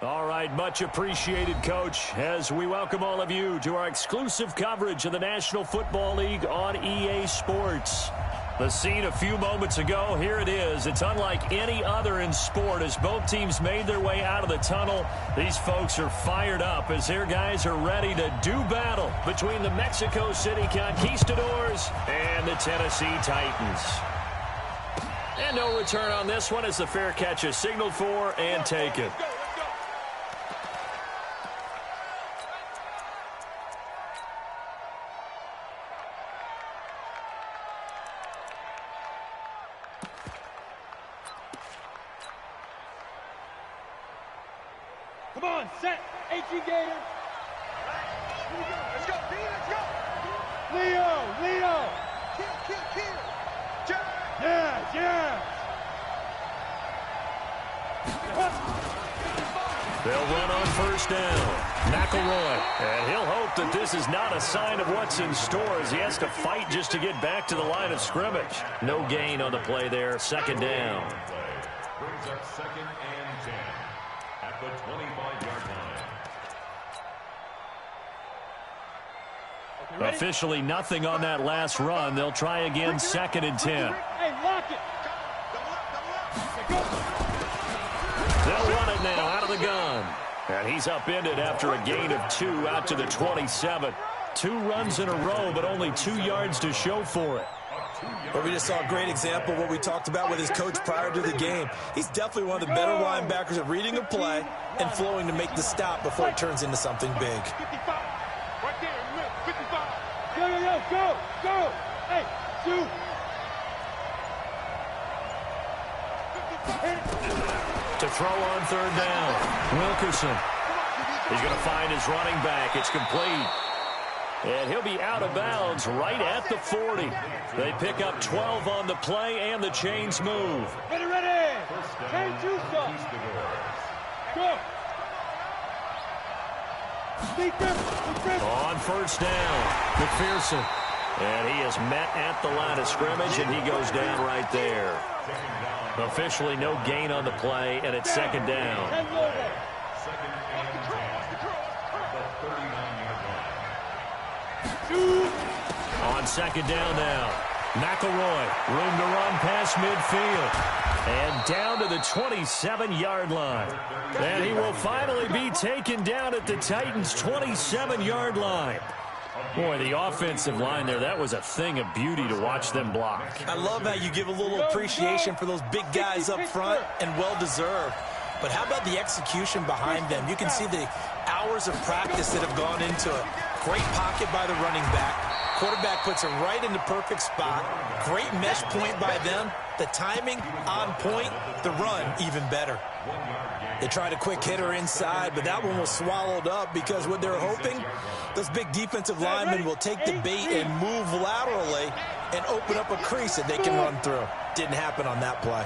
All right, much appreciated, Coach, as we welcome all of you to our exclusive coverage of the National Football League on EA Sports. The scene a few moments ago, here it is. It's unlike any other in sport as both teams made their way out of the tunnel. These folks are fired up as their guys are ready to do battle between the Mexico City Conquistadors and the Tennessee Titans. And no return on this one as the fair catch is signaled for and taken. Come on, set. HE Gator. Let's go, D, let's go. Leo. Kill. Yes. They'll run on first down. McElroy. And he'll hope that this is not a sign of what's in store as he has to fight just to get back to the line of scrimmage. No gain on the play there. Second down. Brings up 2nd and 10 at the 25-yard line. Officially nothing on that last run. They'll try again 2nd and 10. Hey, lock it. They'll run it now out of the gun. And he's upended after a gain of 2 out to the 27. 2 runs in a row, but only 2 yards to show for it. Well, we just saw a great example of what we talked about with his coach prior to the game. He's definitely one of the better linebackers at reading a play and flowing to make the stop before it turns into something big. 55. Right there, 55. Go. Hey, shoot. To throw on third down. Wilkerson. He's going to find his running back. It's complete. And he'll be out of bounds right at the 40. They pick up 12 on the play, and the chains move. Ready. Can't you stop? Go. On first down, McPherson. And he is met at the line of scrimmage, and he goes down right there. Officially no gain on the play, and it's second down. 2nd and 10 at the 39-yard line. On second down now, McElroy, room to run past midfield. And down to the 27-yard line. And he will finally be taken down at the Titans' 27-yard line. Boy, the offensive line there, that was a thing of beauty to watch them block. I love how you give a little appreciation for those big guys up front, and well-deserved. But how about the execution behind them? You can see the hours of practice that have gone into it. Great pocket by the running back. Quarterback puts it right in the perfect spot. Great mesh point by them. The timing on point. The run even better. They tried a quick hitter inside, but that one was swallowed up because what they're hoping, those big defensive linemen will take the bait and move laterally and open up a crease that they can run through. Didn't happen on that play.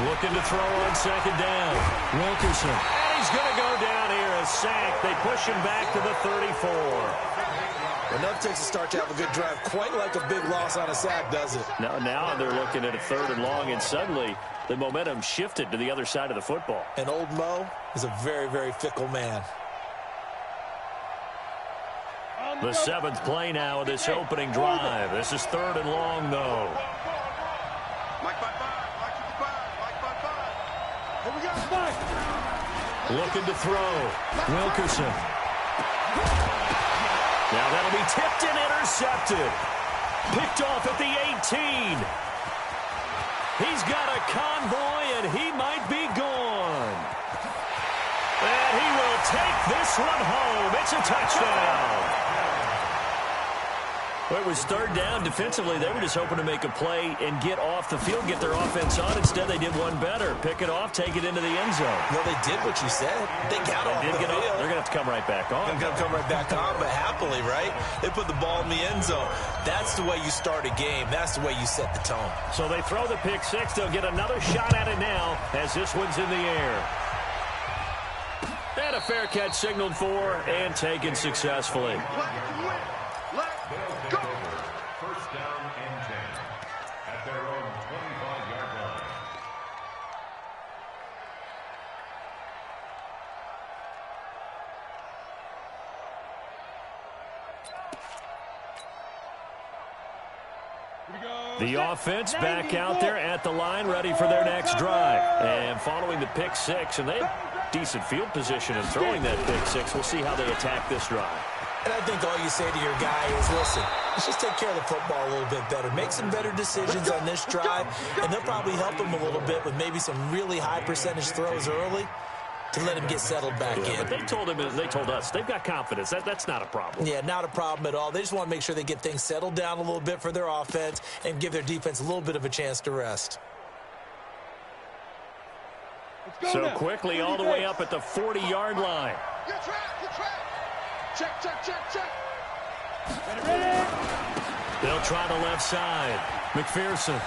Looking to throw on second down. Wilkerson. And he's going to go down here. A sack. They push him back to the 34. Enough takes a start to have a good drive. Quite like a big loss on a sack, does it? Now they're looking at a 3rd and long, and suddenly the momentum shifted to the other side of the football. And old Mo is a very, very fickle man. The 7th play now of this opening drive. This is 3rd and long, though. Looking to throw. Wilkerson. Now that'll be tipped and intercepted. Picked off at the 18. He's got a convoy, and he might be gone. And he will take this one home. It's a touchdown. Well, it was 3rd down. Defensively, they were just hoping to make a play and get off the field, get their offense on. Instead, they did one better. Pick it off, take it into the end zone. Well, they did what you said. They got off the field. They're going to have to come right back on. They're going to come right back on, but happily, right? They put the ball in the end zone. That's the way you start a game. That's the way you set the tone. So they throw the pick six. They'll get another shot at it now as this one's in the air. And a fair catch signaled for and taken successfully. First down and 10 at their own The offense back out there at the line, ready for their next drive. And following the pick six, and they have decent field position in throwing that pick six. We'll see how they attack this drive. And I think all you say to your guy is, listen, let's just take care of the football a little bit better. Make some better decisions on this drive, and they'll probably help him a little bit with maybe some really high percentage throws early to let him get settled back in. But they told us they've got confidence. That's not a problem. Yeah, not a problem at all. They just want to make sure they get things settled down a little bit for their offense and give their defense a little bit of a chance to rest. So quickly all the way up at the 40-yard line. Good track. Check. They'll try the left side. McPherson.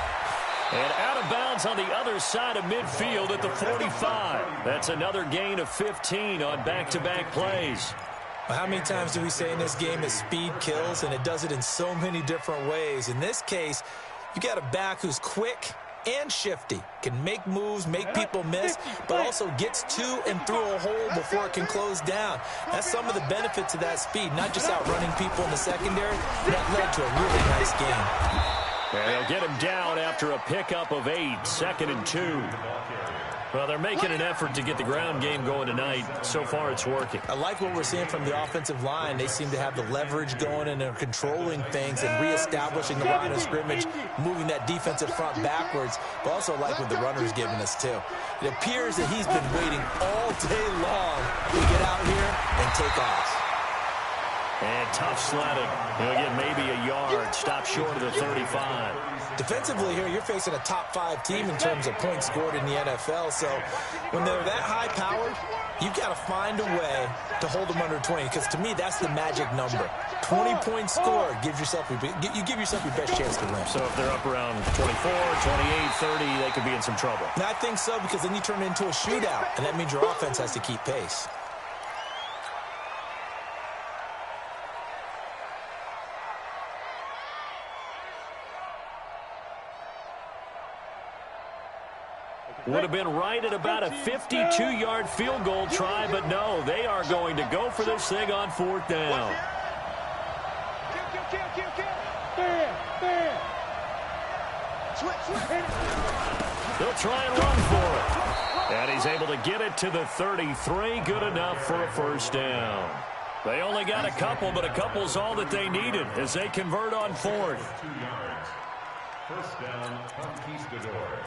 And out of bounds on the other side of midfield at the 45. That's another gain of 15 on back-to-back plays. Well, how many times do we say in this game that speed kills, and it does it in so many different ways? In this case, you got a back who's quick and shifty, can make moves, make people miss, but also gets to and through a hole before it can close down. That's some of the benefits of that speed, not just outrunning people in the secondary. That led to a really nice game. And they'll get him down after a pickup of 8, 2nd and 2. Well, they're making an effort to get the ground game going tonight. So far, it's working. I like what we're seeing from the offensive line. They seem to have the leverage going, and they're controlling things and reestablishing the line of scrimmage, moving that defensive front backwards, but also like what the runner's giving us, too. It appears that he's been waiting all day long to get out here and take off. And tough sledding. He'll get maybe a yard. Stop short of the 35. Defensively here, you're facing a top-5 team in terms of points scored in the NFL. So when they're that high-powered, you've got to find a way to hold them under 20. Because to me, that's the magic number. 20 points scored gives yourself you give yourself your best chance to win. So if they're up around 24, 28, 30, they could be in some trouble. And I think so, because then you turn it into a shootout, and that means your offense has to keep pace. Would have been right at about a 52-yard field goal try, but no, they are going to go for this thing on 4th down. They'll try and run for it. And he's able to get it to the 33. Good enough for a 1st down. They only got a couple, but a couple's all that they needed as they convert on 4th. 1st down, Conquistadors.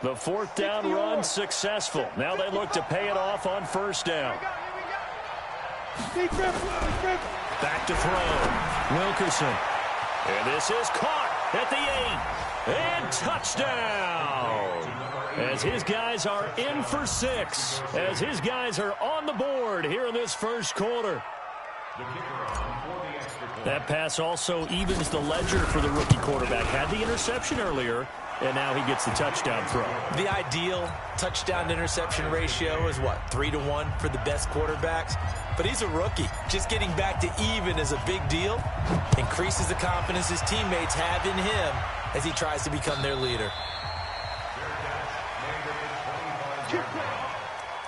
The 4th down run successful. Now they look to pay it off on 1st down. Back to throw. Wilkerson. And this is caught at the 8. And touchdown. As his guys are in for 6. As his guys are on the board here in this 1st quarter. That pass also evens the ledger for the rookie quarterback. Had the interception earlier, and now he gets the touchdown throw. The ideal touchdown-interception ratio is, what, 3-to-1 for the best quarterbacks? But he's a rookie. Just getting back to even is a big deal. Increases the confidence his teammates have in him as he tries to become their leader.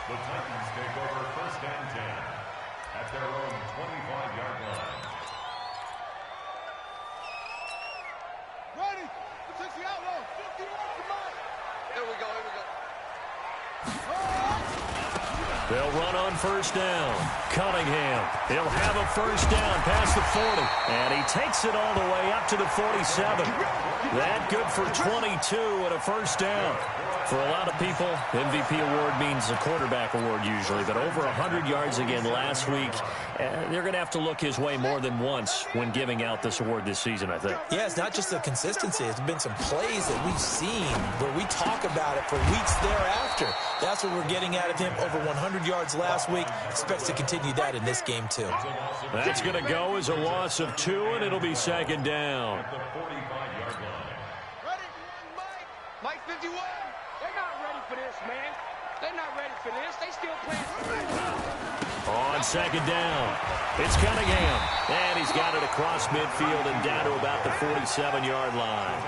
The Titans take over 1st and 10 at their own 25-yard line. Ready? This is the outlaw. 51 to mine. Here we go. They'll run on 1st down. Cunningham. He'll have a 1st down past the 40. And he takes it all the way up to the 47. That good for 22 and a 1st down. For a lot of people, MVP award means a quarterback award usually, but over 100 yards again last week. They're going to have to look his way more than once when giving out this award this season, I think. Yeah, it's not just the consistency. It's been some plays that we've seen where we talk about it for weeks thereafter. That's what we're getting out of him. Over 100 yards last week. Expects to continue that in this game, too. That's going to go as a loss of 2, and it'll be 2nd down. The 45-yard line. Ready? Mike 51. They're not ready for this, man. They're not ready for this. They still playing. On second down, it's Cunningham. And he's got it across midfield and down to about the 47-yard line.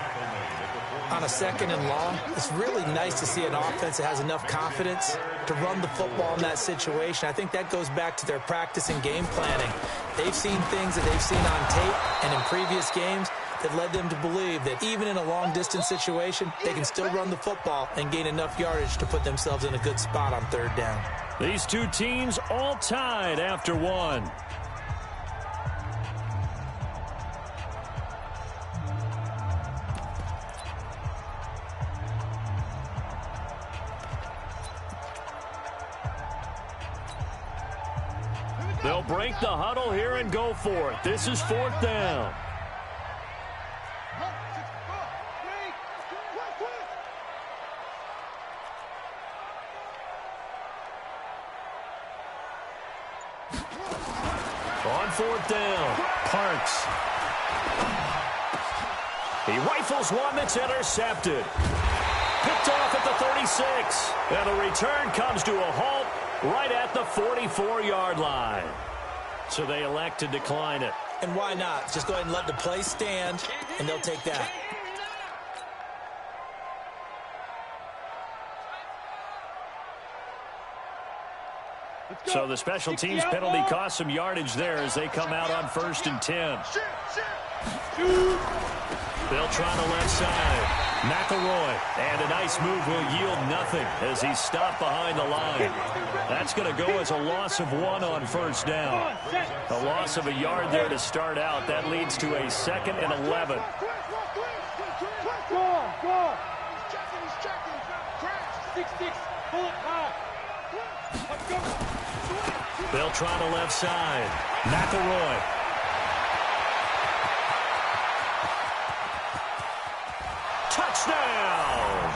On a second and long, it's really nice to see an offense that has enough confidence to run the football in that situation. I think that goes back to their practice and game planning. They've seen things that they've seen on tape and in previous games that led them to believe that even in a long-distance situation, they can still run the football and gain enough yardage to put themselves in a good spot on third down. These two teams all tied after one. They'll break the huddle here and go for it. This is fourth down. On fourth down, Parks. He rifles one that's intercepted. Picked off at the 36. And the return comes to a halt right at the 44-yard line. So they elect to decline it. And why not? Just go ahead and let the play stand, and they'll take that. So the special teams penalty cost some yardage there as they come out on 1st and 10. They'll try the left side. McElroy, and a nice move will yield nothing as he's stopped behind the line. That's going to go as a loss of 1 on first down. A loss of a yard there to start out. That leads to a 2nd and 11. Go. He's checking. Crash. 6-6. Pull it high. Let's go. They'll try the left side. McElroy. Touchdown!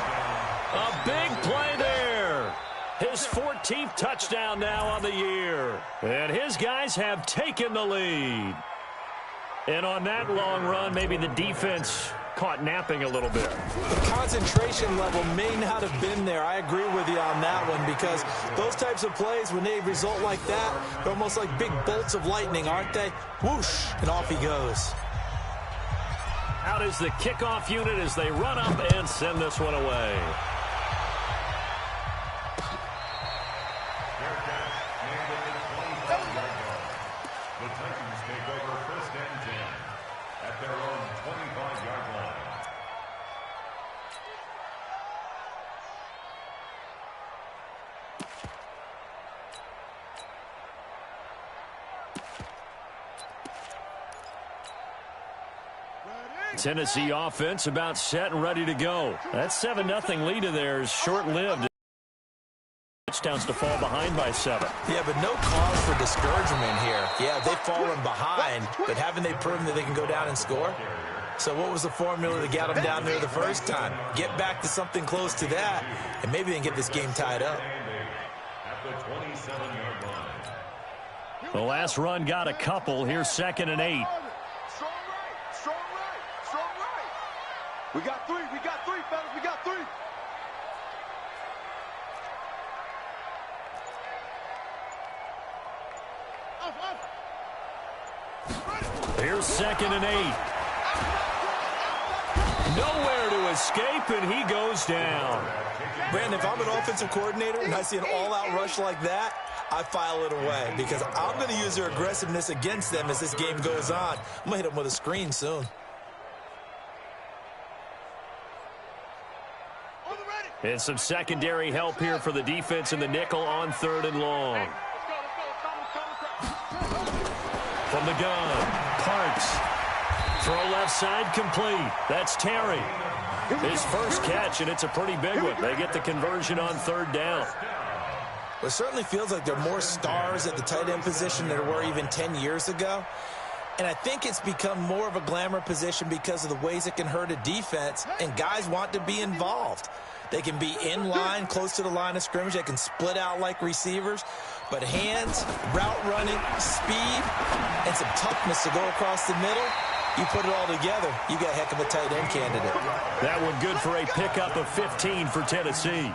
A big play there. His 14th touchdown now on the year. And his guys have taken the lead. And on that long run, maybe the defense caught napping a little bit. The concentration level may not have been there. I agree with you on that one because those types of plays, when they result like that, they're almost like big bolts of lightning, aren't they? Whoosh, and off he goes. Out is the kickoff unit as they run up and send this one away. The Titans take over 1st and 10 at their own 25-yard line. Tennessee offense about set and ready to go. That 7-0 lead of theirs short-lived. Touchdowns to fall behind by 7. Yeah, but no cause for discouragement here. Yeah, they've fallen behind, but haven't they proven that they can go down and score? So what was the formula that got them down there the first time? Get back to something close to that, and maybe they can get this game tied up. At the 27-yard line. The last run got a couple. Here's 2nd and 8. Strong right. We got three, fellas. We got 3. Here's 2nd and 8. Nowhere to escape, and he goes down. Brandon, if I'm an offensive coordinator and I see an all-out rush like that, I file it away because I'm going to use their aggressiveness against them as this game goes on. I'm going to hit them with a screen soon. And some secondary help here for the defense in the nickel on 3rd and long. From the gun, Parks. Throw left side complete. That's Terry. His first catch, and it's a pretty big one. They get the conversion on 3rd down. Well, it certainly feels like there are more stars at the tight end position than there were even 10 years ago. And I think it's become more of a glamour position because of the ways it can hurt a defense, and guys want to be involved. They can be in line, close to the line of scrimmage. They can split out like receivers. But hands, route running, speed, and some toughness to go across the middle, you put it all together, you got a heck of a tight end candidate. That one good for a pickup of 15 for Tennessee.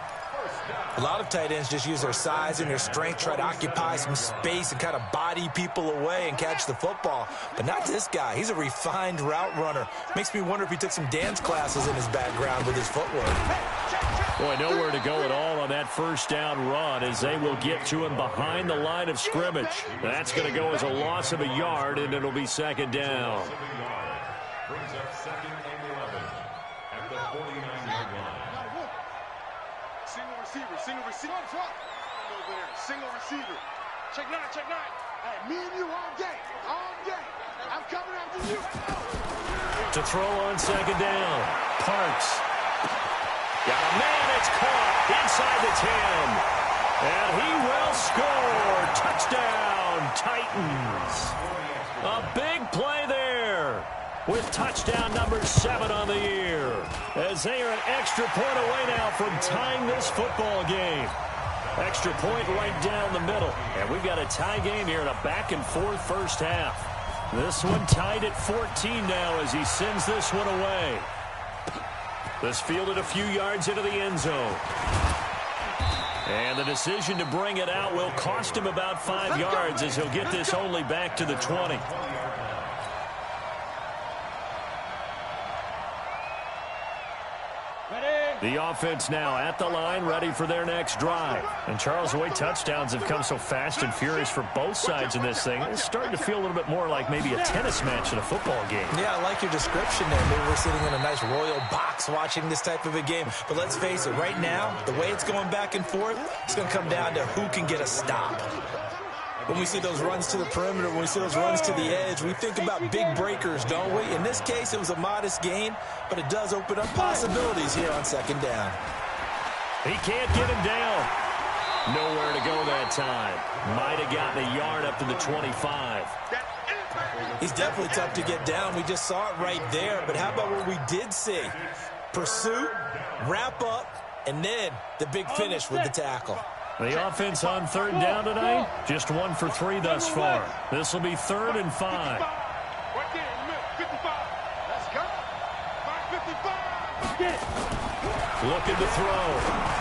A lot of tight ends just use their size and their strength, try to occupy some space and kind of body people away and catch the football. But not this guy. He's a refined route runner. Makes me wonder if he took some dance classes in his background with his footwork. Boy, nowhere to go at all on that first down run as they will get to him behind the line of scrimmage. That's going to go as a loss of a yard, and it'll be second down. Brings up second and 11 at the 49-yard line. Single receiver. Over there. Single receiver. Check nine. Hey, me and you all day. I'm coming after you. To throw on second down. Parks. Got a man, it's caught inside the 10. And he will score. Touchdown, Titans. A big play there with touchdown number 7 on the year. As they are an extra point away now from tying this football game. Extra point right down the middle. And we've got a tie game here in a back-and-forth first half. This one tied at 14 now as he sends this one away. This fielded a few yards into the end zone. And the decision to bring it out will cost him about 5 yards as he'll get this only back to the 20. The offense now at the line, ready for their next drive. And Charles, the way touchdowns have come so fast and furious for both sides in this thing, it's starting to feel a little bit more like maybe a tennis match in a football game. Yeah, I like your description there. Maybe we're sitting in a nice royal box watching this type of a game. But let's face it, right now, the way it's going back and forth, it's going to come down to who can get a stop. When we see those runs to the perimeter, when we see those runs to the edge, we think about big breakers, don't we? In this case, it was a modest gain, but it does open up possibilities here on second down. He can't get him down. Nowhere to go that time. Might have gotten a yard up to the 25. He's definitely tough to get down. We just saw it right there, but how about what we did see? Pursuit, wrap up, and then the big finish with the tackle. The offense on third down tonight, just 1 for 3 thus far. This will be 3rd and 5. Right there in the middle, 55. Let's go. 555. Get it. Looking to throw.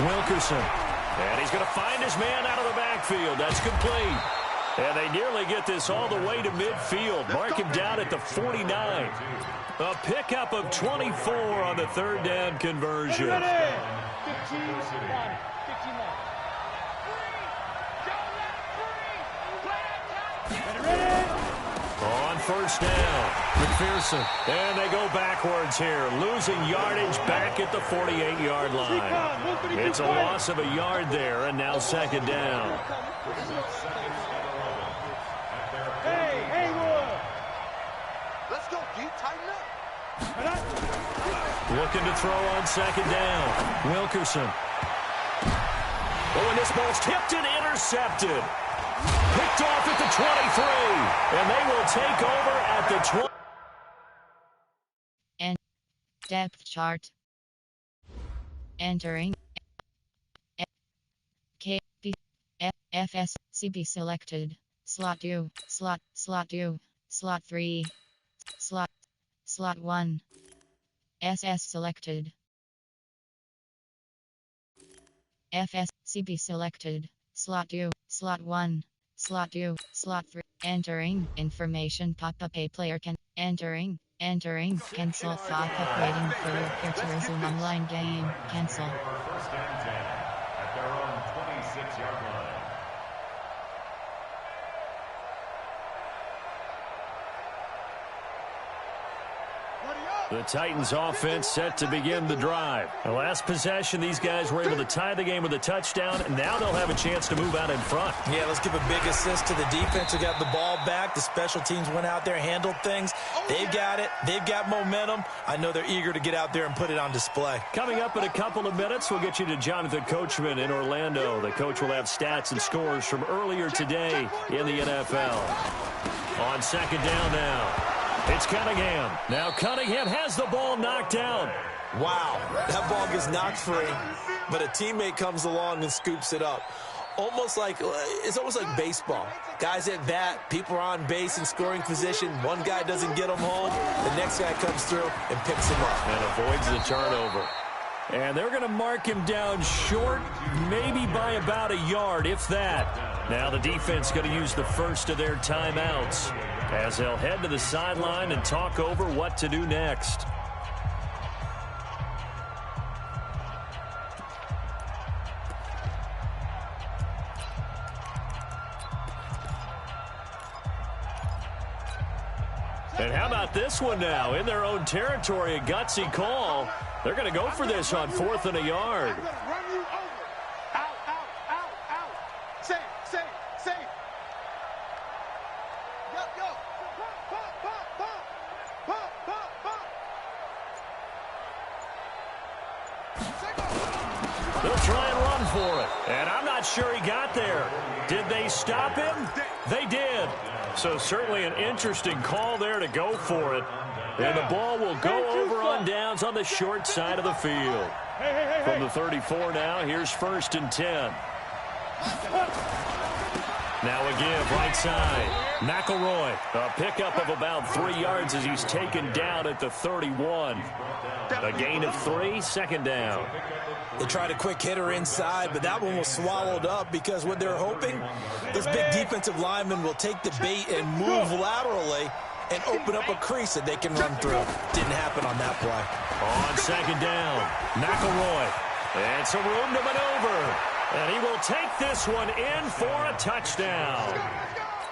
Wilkerson. And he's going to find his man out of the backfield. That's complete. And they nearly get this all the way to midfield. Mark him down at the 49. A pickup of 24 on the third down conversion. 15, 15. On first down, McPherson. And they go backwards here, losing yardage back at the 48-yard line. It's a loss of a yard there, and now second down. Hey, Haywood. Let's go, D. Tighten up. Looking to throw on second down. Wilkerson. Oh, and this ball's tipped and intercepted. Picked off at the 23, and they will take over at the 20. And depth chart. Entering. K B F F S C B selected. Slot 2, slot 2, slot 3, slot 1. SS selected. FS CB selected. Slot 2, slot 1, slot 2, slot 3. Entering information pop-up. A player can entering cancel pop-up waiting for repair to resume online game. Cancel. First and 10 at their own 26-yard line. The Titans offense set to begin the drive. The last possession, these guys were able to tie the game with a touchdown, and now they'll have a chance to move out in front. Yeah, let's give a big assist to the defense who got the ball back. The special teams went out there, handled things. They've got it. They've got momentum. I know they're eager to get out there and put it on display. Coming up in a couple of minutes, we'll get you to Jonathan Coachman in Orlando. The coach will have stats and scores from earlier today in the NFL. On second down now. It's Cunningham. Now Cunningham has the ball knocked down. Wow, that ball gets knocked free, but a teammate comes along and scoops it up. It's almost like baseball. Guys at bat, people are on base in scoring position. One guy doesn't get them home. The next guy comes through and picks him up. And avoids the turnover. And they're going to mark him down short, maybe by about a yard, if that. Now the defense going to use the first of their timeouts as they'll head to the sideline and talk over what to do next. And how about this one now? In their own territory, a gutsy call. They're going to go for this on 4th and a yard. I'm gonna run you over. Out, out, out, out. Safe, safe, safe. Yo, yo. Pump, pump, pump, pump. Pump, pump, pump. They'll try and run for it. And I'm not sure he got there. Did they stop him? They did. So certainly an interesting call there to go for it. And the ball will go over on downs on the short side of the field. From the 34 now, here's 1st and 10. Now a give right side. McElroy, a pickup of about 3 yards as he's taken down at the 31. A gain of 3, 2nd down. They tried a quick hitter inside, but that one was swallowed up because what they're hoping, this big defensive lineman will take the bait and move laterally and open up a crease that they can run through. Didn't happen on that play. On 2nd down, McElroy. And some room to maneuver. And he will take this one in for a touchdown.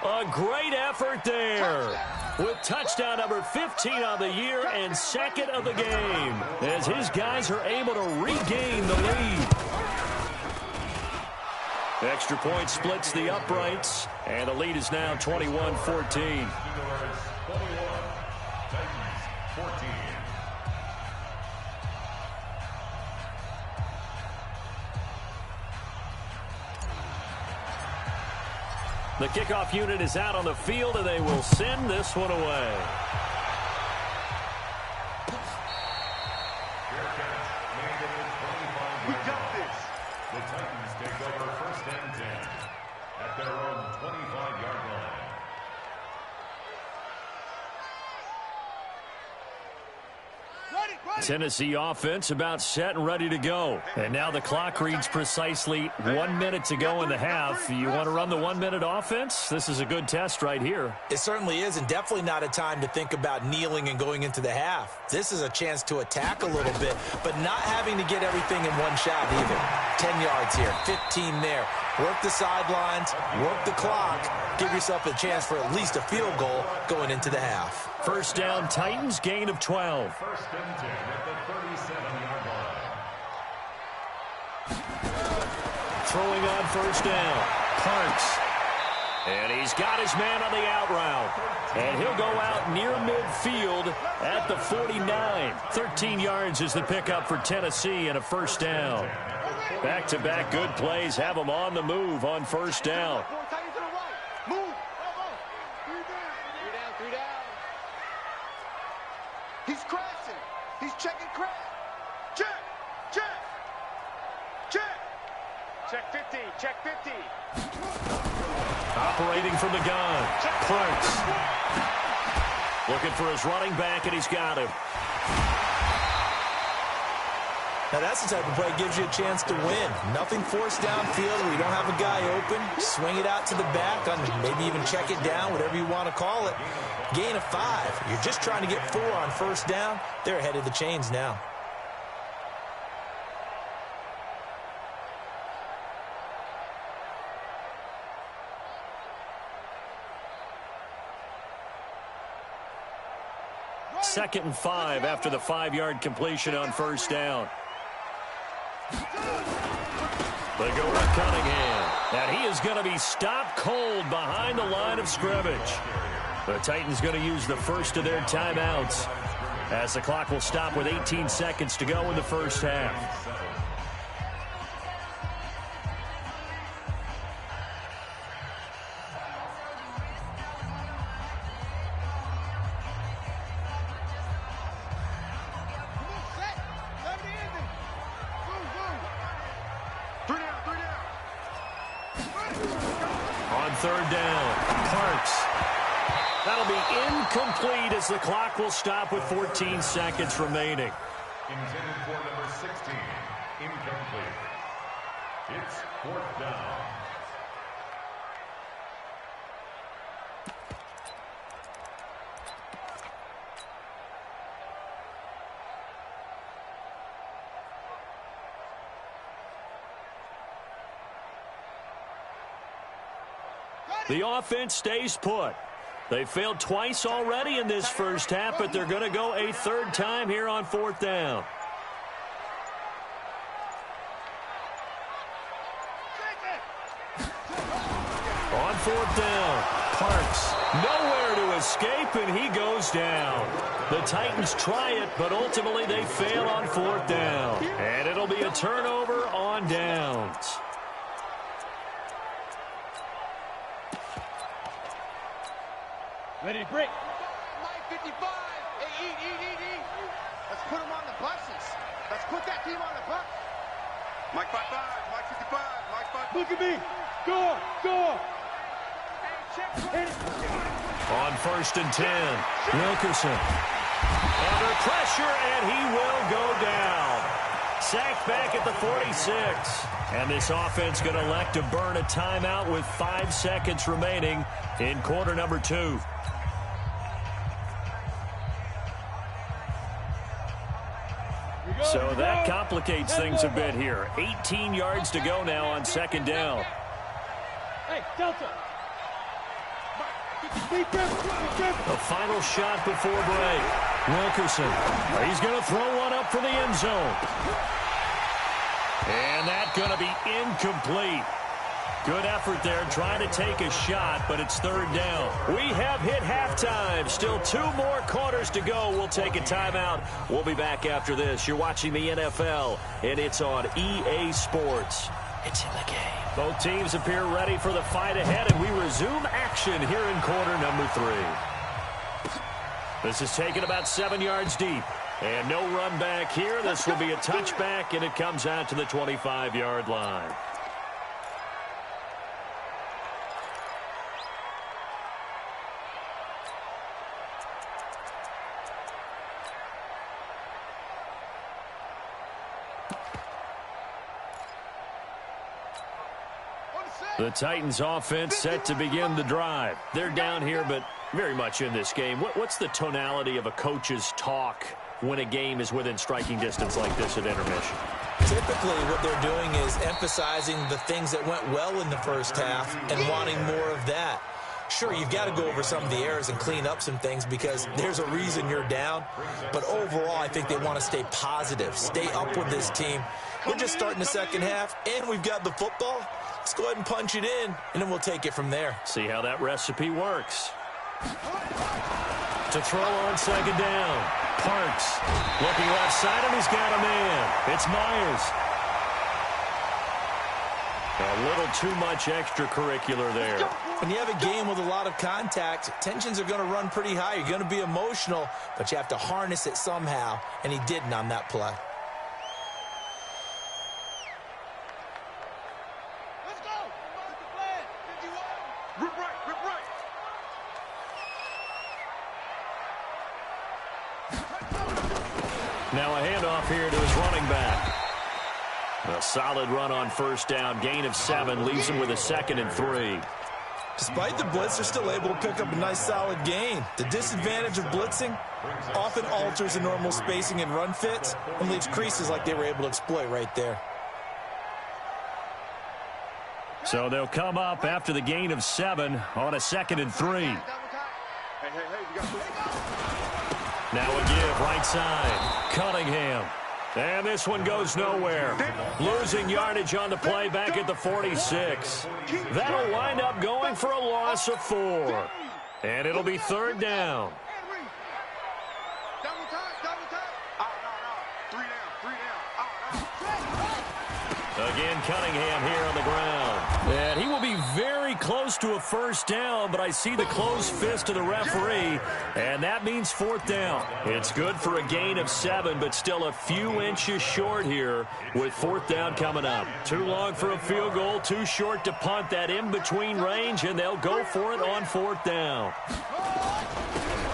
A great effort there. With touchdown number 15 on the year and 2nd of the game. As his guys are able to regain the lead. Extra point splits the uprights. And the lead is now 21-14. The kickoff unit is out on the field, and they will send this one away. We got this. The Titans take over 1st and 10 at their own 25-yard line. Tennessee offense about set and ready to go. And now the clock reads precisely 1 minute to go in the half. You want to run the 1 minute offense? This is a good test right here. It certainly is, and definitely not a time to think about kneeling and going into the half. This is a chance to attack a little bit, but not having to get everything in one shot either. 10 yards here, 15 there. Work the sidelines, work the clock, give yourself a chance for at least a field goal going into the half. 1st down, Titans, gain of 12. 1st and 10 at the 37-yard line. Throwing on 1st down, Parks. And he's got his man on the out route. And he'll go out near midfield at the 49. 13 yards is the pickup for Tennessee and a 1st down. Back-to-back good plays have them on the move on 1st down. Move. 3 down. He's crashing. He's checking crash. Check. Check 50. Check 50. Operating from the gun. Clarks. Looking for his running back, and he's got him. Now that's the type of play that gives you a chance to win. Nothing forced downfield where you don't have a guy open. Swing it out to the back, maybe even check it down, whatever you want to call it. Gain of 5. You're just trying to get 4 on 1st down. They're ahead of the chains now. Second and 5 after the 5-yard completion on 1st down. They go with Cunningham. And he is going to be stopped cold behind the line of scrimmage. The Titans going to use the first of their timeouts as the clock will stop with 18 seconds to go in the 1st half. On 3rd down, Parks. That'll be incomplete as the clock will stop with 14 seconds remaining. Intended for number 16. Incomplete. It's 4th down. The offense stays put. They failed twice already in this first half, but they're going to go a third time here on 4th down. On 4th down, Parks nowhere to escape, and he goes down. The Titans try it, but ultimately they fail on 4th down. And it'll be a turnover on downs. Ready to break. Mike 55. Hey, eat. Let's put them on the buses. Let's put that team on the bus. Mike 55, Mike 55, Mike 55. Look at me. Go. On 1st and 10, Wilkerson. Under pressure, and he will go down. Sacked back at the 46. And this offense going to elect to burn a timeout with 5 seconds remaining in quarter number 2. So that complicates things a bit here. 18 yards to go now on 2nd down. Hey, Delta. The final shot before break. Wilkerson. He's going to throw one up for the end zone. And that's going to be incomplete. Good effort there trying to take a shot, but it's 3rd down. We have hit halftime. Still 2 more quarters to go. We'll take a timeout. We'll be back after this. You're watching the NFL, and it's on EA Sports. It's in the game. Both teams appear ready for the fight ahead, and we resume action here in quarter number 3. This is taken about 7 yards deep. And no run back here. This will be a touchback, and it comes out to the 25-yard line. The Titans offense set to begin the drive. They're down here, but very much in this game. What's the tonality of a coach's talk when a game is within striking distance like this at intermission? Typically, what they're doing is emphasizing the things that went well in the first half and wanting more of that. Sure, you've got to go over some of the errors and clean up some things because there's a reason you're down. But overall, I think they want to stay positive, stay up with this team. We're just starting the second half, and we've got the football. Let's go ahead and punch it in, and then we'll take it from there. See how that recipe works. To throw on 2nd down. Parks looking left side, and he's got a man. It's Myers. A little too much extracurricular there. When you have a game with a lot of contact, tensions are going to run pretty high. You're going to be emotional, but you have to harness it somehow, and he didn't on that play. Let's go. Mark the plan. 51. Rip right. Now a handoff here to his running back. A solid run on 1st down. Gain of 7 leaves him with a 2nd and 3. Despite the blitz, they're still able to pick up a nice solid gain. The disadvantage of blitzing often alters the normal spacing and run fits and leaves creases like they were able to exploit right there. So they'll come up after the gain of 7 on a 2nd and 3. Hey, you got Now a give right side. Cunningham. And this one goes nowhere. Losing yardage on the play back at the 46. That'll wind up going for a loss of 4. And it'll be 3rd down. double time. No. 3 down. Again, Cunningham here on the ground. And he will be very close to a 1st down, but I see the closed fist of the referee, and that means 4th down. It's good for a gain of 7, but still a few inches short here with 4th down coming up. Too long for a field goal, too short to punt. That in-between range, and they'll go for it on 4th down.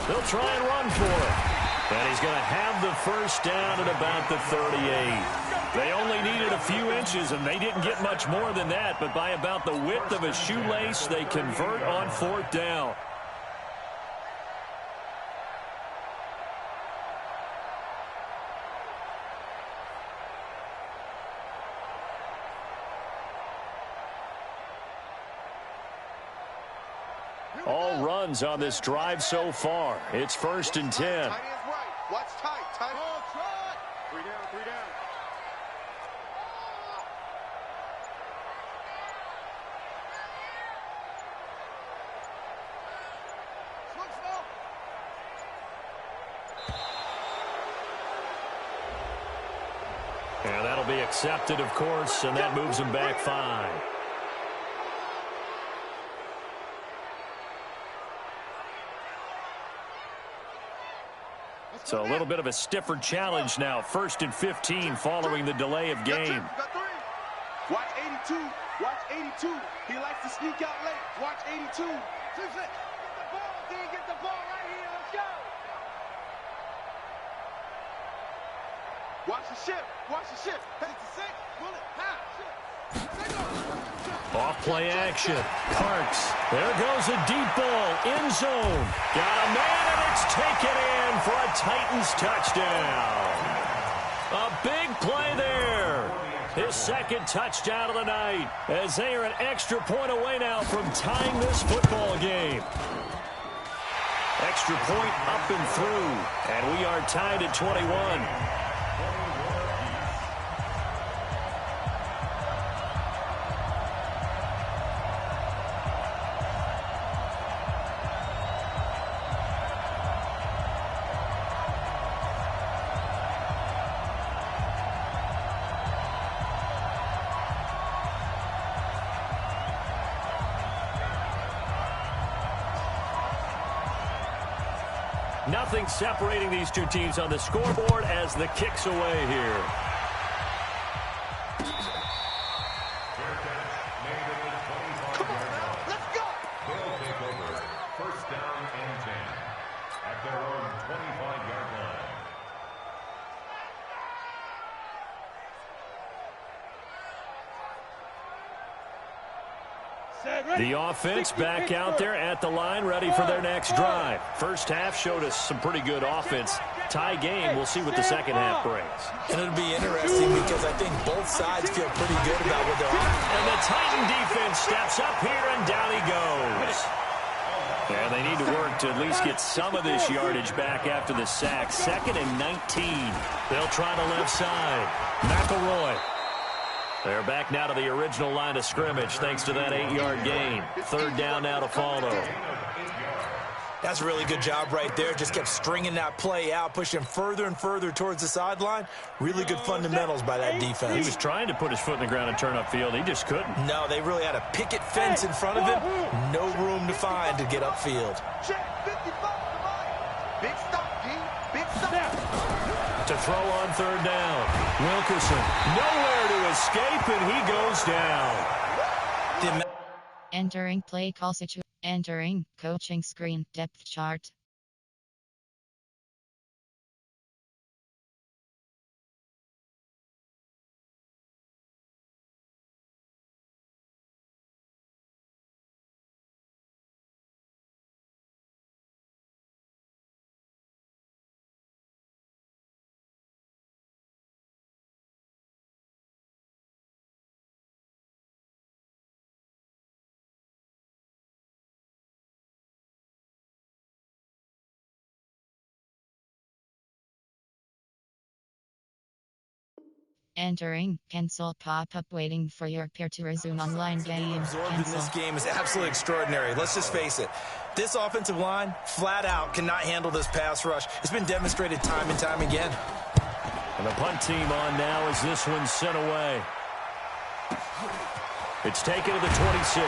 They'll try and run for it. And he's going to have the first down at about the 38. They only needed a few inches, and they didn't get much more than that. But by about the width of a shoelace, they convert on 4th down. All runs on this drive so far. It's 1st and 10. Tight is right. Watch tight. Tight. Oh, try. 3 down. 3 down. And that'll be accepted, of course, and that moves him back 5. So a little bit of a stiffer challenge now. 1st and 15 following the delay of game. Watch 82. Watch 82. He likes to sneak out late. Watch 82. Get the ball, D. Get the ball right here. Let's go. Watch the shift. Watch the shift. 56. Bullet. Half. Off play action. Parks. There goes a deep ball. End zone. Got a man, and it's taken in for a Titans touchdown. A big play there. His 2nd touchdown of the night, as they are an extra point away now from tying this football game. Extra point up and through, and we are tied at 21. Nothing separating these two teams on the scoreboard as the kick's away here. Come on now. Let's go. They'll take over 1st down and 10 at their own 25-yard line. The offense back out there at the line, ready for their next drive. First half showed us some pretty good offense. Tie game, we'll see what the second half brings. And it'll be interesting because I think both sides feel pretty good about what they're on. And the Titan defense steps up here, and down he goes. And they need to work to at least get some of this yardage back after the sack. 2nd and 19. They'll try the left side. McElroy. They're back now to the original line of scrimmage thanks to that 8-yard gain. 3rd down now to follow. That's a really good job right there. Just kept stringing that play out, pushing further and further towards the sideline. Really good fundamentals by that defense. He was trying to put his foot in the ground and turn upfield. He just couldn't. No, they really had a picket fence in front of him. No room to find to get upfield. Big stop, G. Big stop. To throw on 3rd down. Wilkerson nowhere to escape, and he goes down. Entering play call situation. Entering coaching screen depth chart. Entering cancel pop-up waiting for your peer to resume online game. Absorbed in this game is absolutely extraordinary. Let's just face it. This offensive line, flat out, cannot handle this pass rush. It's been demonstrated time and time again. And the punt team on now as this one's sent away. It's taken to the 26.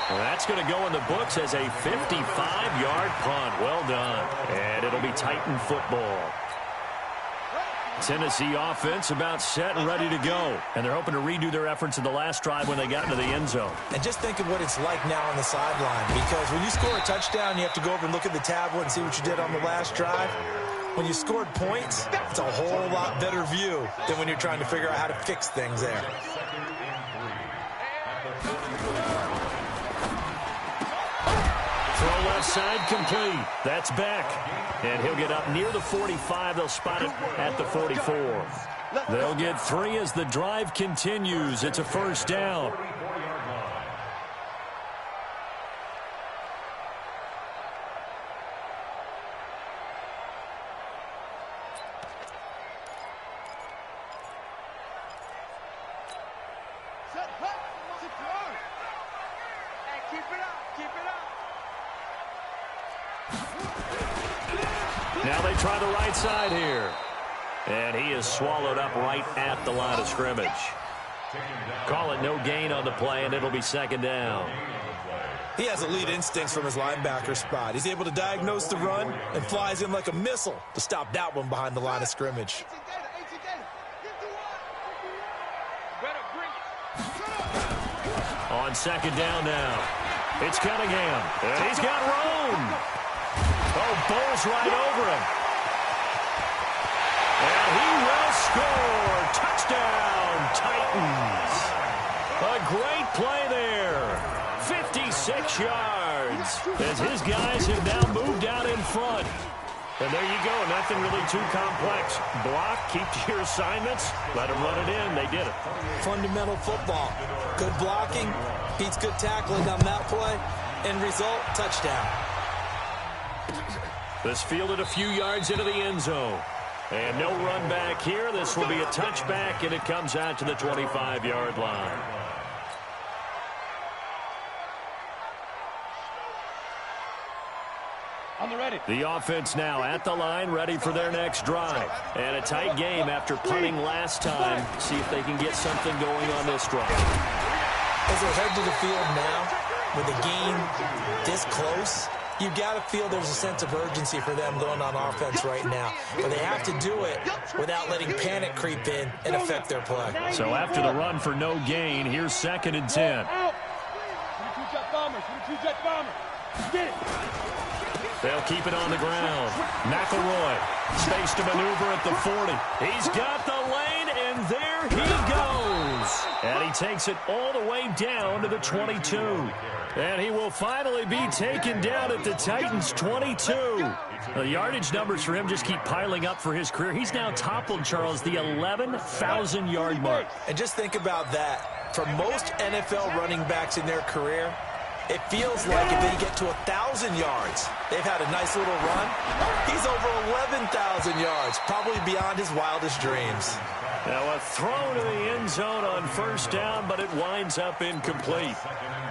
Well, that's going to go in the books as a 55-yard punt. Well done. And it'll be Titan football. Tennessee offense about set and ready to go. And they're hoping to redo their efforts in the last drive when they got into the end zone. And just think of what it's like now on the sideline, because when you score a touchdown, you have to go over and look at the tablet and see what you did on the last drive. When you scored points, it's a whole lot better view than when you're trying to figure out how to fix things there. Throw left side complete. That's back. And he'll get up near the 45. They'll spot it at the 44. They'll get 3 as the drive continues. It's a first down. Now they try the right side here. And he is swallowed up right at the line of scrimmage. Call it no gain on the play, and it'll be second down. He has elite instincts from his linebacker spot. He's able to diagnose the run and flies in like a missile to stop that one behind the line of scrimmage. On second down now. It's Cunningham. And he's got room. Oh, bowls right over him. And he will score. Touchdown, Titans. A great play there. 56 yards as his guys have now moved out in front. And there you go. Nothing really too complex. Block, keep to your assignments, let them run it in. They did it. Fundamental football. Good blocking, beats good tackling on that play. End result, touchdown. This fielded a few yards into the end zone. And no run back here. This will be a touchback, and it comes out to the 25-yard line. The offense now at the line, ready for their next drive. And a tight game after punting last time. See if they can get something going on this drive. As they head to the field now, with the game this close, you've got to feel there's a sense of urgency for them going on offense right now. But they have to do it without letting panic creep in and affect their play. So after the run for no gain, here's 2nd and 10. They'll keep it on the ground. McElroy, space to maneuver at the 40. He's got the lane, and there he goes. And he takes it all the way down to the 22. And he will finally be taken down at the Titans' 22. The yardage numbers for him just keep piling up for his career. He's now toppled, Charles, the 11,000-yard mark. And just think about that. For most NFL running backs in their career, it feels like if they get to 1,000 yards, they've had a nice little run. He's over 11,000 yards, probably beyond his wildest dreams. Now a throw to the end zone on first down, but it winds up incomplete.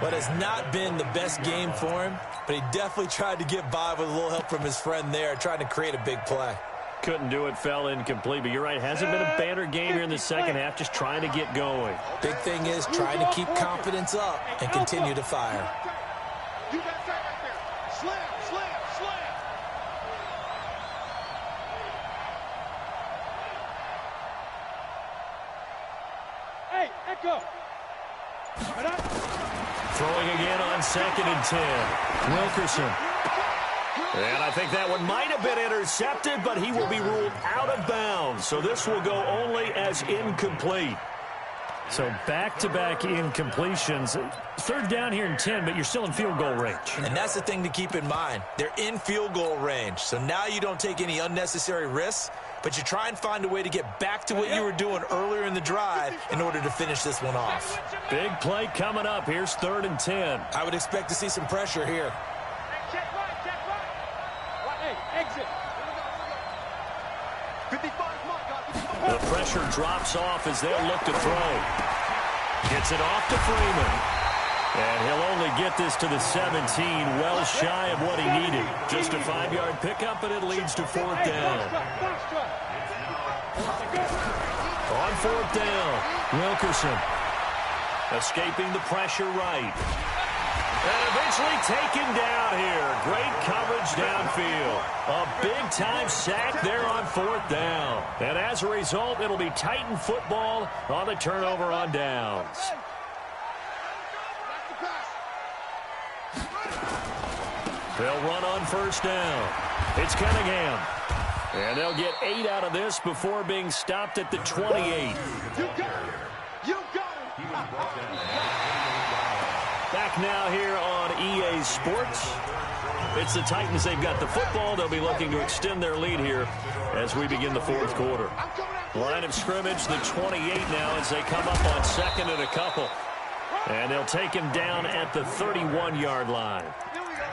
But it's not been the best game for him, but he definitely tried to get by with a little help from his friend there, trying to create a big play. Couldn't do it, fell incomplete, but you're right, hasn't been a banner game here in the second half, just trying to get going. Big thing is trying to keep confidence up and continue to fire. You got that right there. Slam, slam, slam. Hey, Echo. Throwing again on 2nd and 10. Wilkerson. And I think that one might have been intercepted, but he will be ruled out of bounds. So this will go only as incomplete. So back-to-back incompletions. 3rd down here in 10, but you're still in field goal range. And that's the thing to keep in mind. They're in field goal range. So now you don't take any unnecessary risks, but you try and find a way to get back to what you were doing earlier in the drive in order to finish this one off. Big play coming up. Here's 3rd and 10. I would expect to see some pressure here. Check right. Hey, exit. 55, come on, guys. The pressure drops off as they'll look to throw. Gets it off to Freeman. And he'll only get this to the 17, well shy of what he needed. Just a 5-yard pickup, but it leads to 4th down. On 4th down, Wilkerson escaping the pressure right. And eventually taken down here. Great coverage downfield. A big-time sack there on 4th down. And as a result, it'll be Titan football on the turnover on downs. They'll run on 1st down. It's Cunningham. And they'll get 8 out of this before being stopped at the 28. You got it. You got it. Back now here on EA Sports. It's the Titans. They've got the football. They'll be looking to extend their lead here as we begin the 4th quarter. Line of scrimmage, the 28 now as they come up on 2nd and a couple. And they'll take him down at the 31-yard line.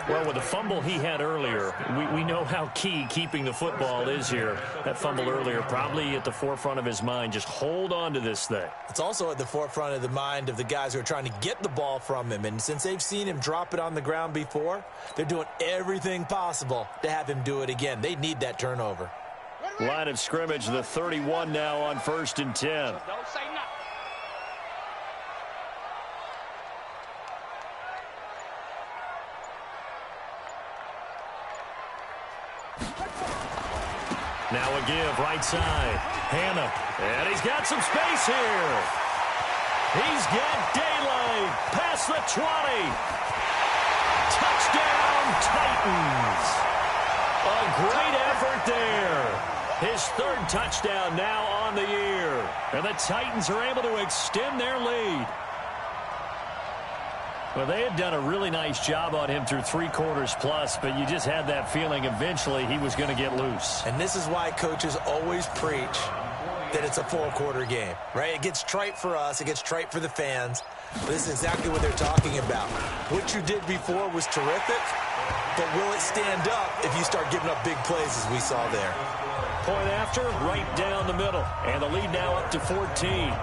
Well, with the fumble he had earlier, we know how key keeping the football is here. That fumble earlier probably at the forefront of his mind. Just hold on to this thing. It's also at the forefront of the mind of the guys who are trying to get the ball from him. And since they've seen him drop it on the ground before, they're doing everything possible to have him do it again. They need that turnover. Line of scrimmage, the 31 now on 1st and 10. Don't say nothing. Now a give, right side. Hannah. And he's got some space here. He's got daylight. Past the 20. Touchdown, Titans. A great effort there. His 3rd touchdown now on the year. And the Titans are able to extend their lead. Well, they had done a really nice job on him through 3 quarters plus, but you just had that feeling eventually he was going to get loose. And this is why coaches always preach that it's a 4-quarter game, right? It gets trite for us. It gets trite for the fans. But this is exactly what they're talking about. What you did before was terrific, but will it stand up if you start giving up big plays as we saw there? Point after, right down the middle. And the lead now up to 14.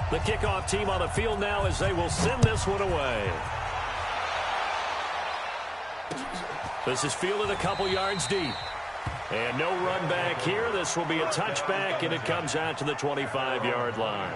The kickoff team on the field now as they will send this one away. This is fielded a couple yards deep. And no run back here. This will be a touchback, and it comes out to the 25-yard line.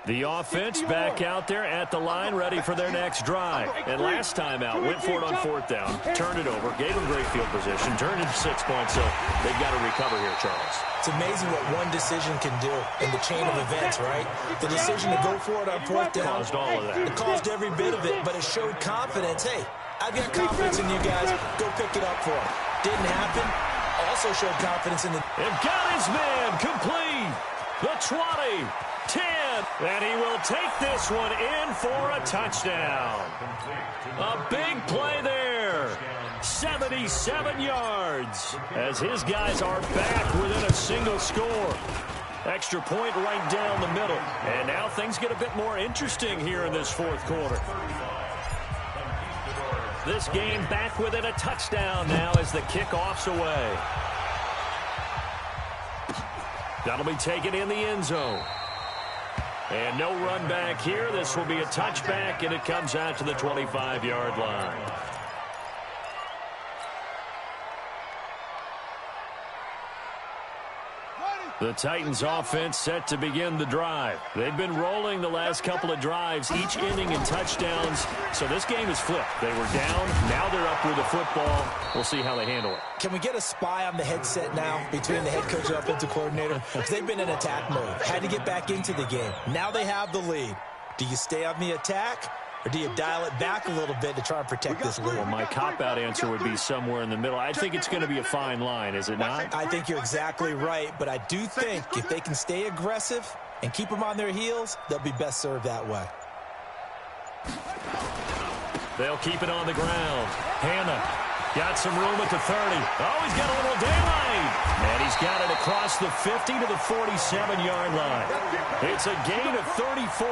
The offense back out there at the line, ready for their next drive. And last time out, went for it on 4th down, turned it over, gave them great field position, turned it 6 points, so they've got to recover here, Charles. It's amazing what one decision can do in the chain of events, right? The decision to go for it on 4th down caused all of that. It caused every bit of it, but it showed confidence. Hey, I've got confidence in you guys. Go pick it up for him. Didn't happen. Also showed confidence in the... And got his man complete. The 20. 10, and he will take this one in for a touchdown. A big play there. 77 yards as his guys are back within a single score. Extra point right down the middle. And now things get a bit more interesting here in this 4th quarter. This game back within a touchdown now as the kickoff's away. That'll be taken in the end zone. And no run back here. This will be a touchback, and it comes out to the 25-yard line. The Titans offense set to begin the drive. They've been rolling the last couple of drives, each inning in touchdowns. So this game is flipped. They were down. Now they're up with the football. We'll see how they handle it. Can we get a spy on the headset now between the head coach and offensive coordinator? Because they've been in attack mode. Had to get back into the game. Now they have the lead. Do you stay on the attack? Or do you dial it back a little bit to try and protect this lead? Well, my cop-out answer would be somewhere in the middle. I think it's going to be a fine line, is it not? I think you're exactly right, but I do think if they can stay aggressive and keep them on their heels, they'll be best served that way. They'll keep it on the ground. Hannah Got some room at the 30. Oh, he's got a little daylight. And he's got it across the 50 to the 47-yard line. It's a gain of 34.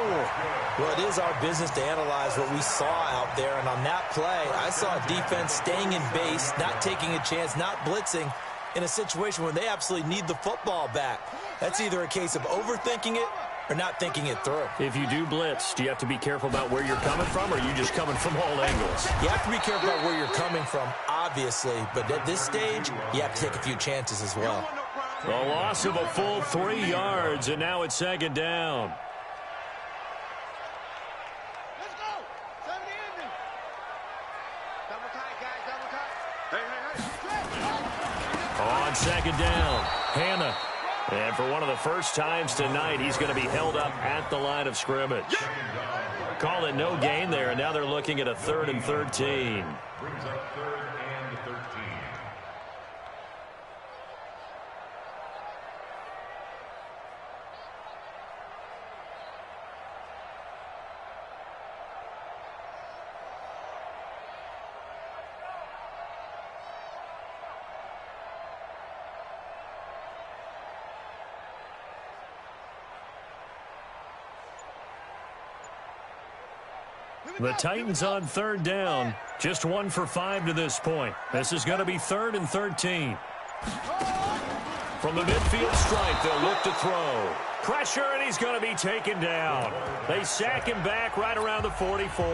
Well, it is our business to analyze what we saw out there. And on that play, I saw a defense staying in base, not taking a chance, not blitzing in a situation where they absolutely need the football back. That's either a case of overthinking it or not thinking it through. If you do blitz, do you have to be careful about where you're coming from, or are you just coming from all angles? You have to be careful about where you're coming from, obviously. But at this stage, you have to take a few chances as well. A loss of a full 3 yards, and now it's second down. Let's go. 70 ending. Double tight, guys. Double tight. Hey. On second down, Hannah. And for one of the first times tonight, he's going to be held up at the line of scrimmage. Call it no gain there, and now they're looking at a 3rd and 13. Brings up 3rd and 13. The Titans on 3rd down. Just 1 for 5 to this point. This is going to be 3rd and 13. From the midfield stripe, they'll look to throw. Pressure, and he's going to be taken down. They sack him back right around the 44.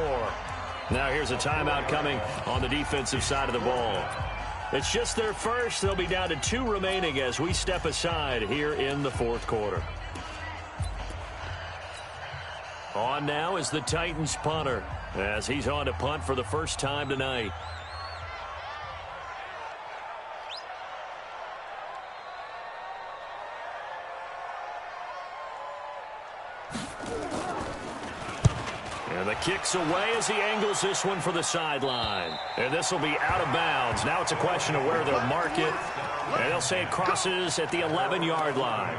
Now here's a timeout coming on the defensive side of the ball. It's just their first. They'll be down to 2 remaining as we step aside here in the 4th quarter. On now is the Titans punter as he's on to punt for the first time tonight. And the kick's away as he angles this one for the sideline. And this will be out of bounds. Now it's a question of where they'll mark it. And they'll say it crosses at the 11-yard line.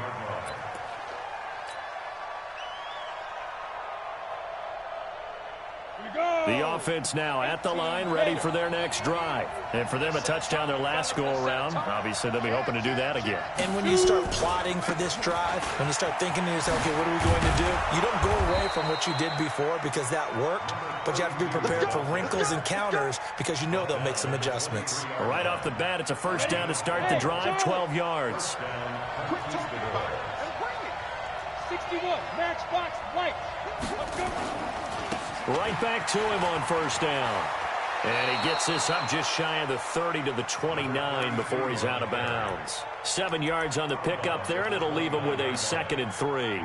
The offense now at the line, ready for their next drive. And for them, a touchdown their last go-around. Obviously, they'll be hoping to do that again. And when you start plotting for this drive, when you start thinking to yourself, okay, what are we going to do? You don't go away from what you did before because that worked, but you have to be prepared for wrinkles and counters because you know they'll make some adjustments. Right off the bat, it's a first down to start the drive, 12 yards. 61, matchbox, lights. Let's go. Right back to him on first down. And he gets this up just shy of the 30 to the 29 before he's out of bounds. 7 yards on the pickup there, and it'll leave him with a 2nd and 3.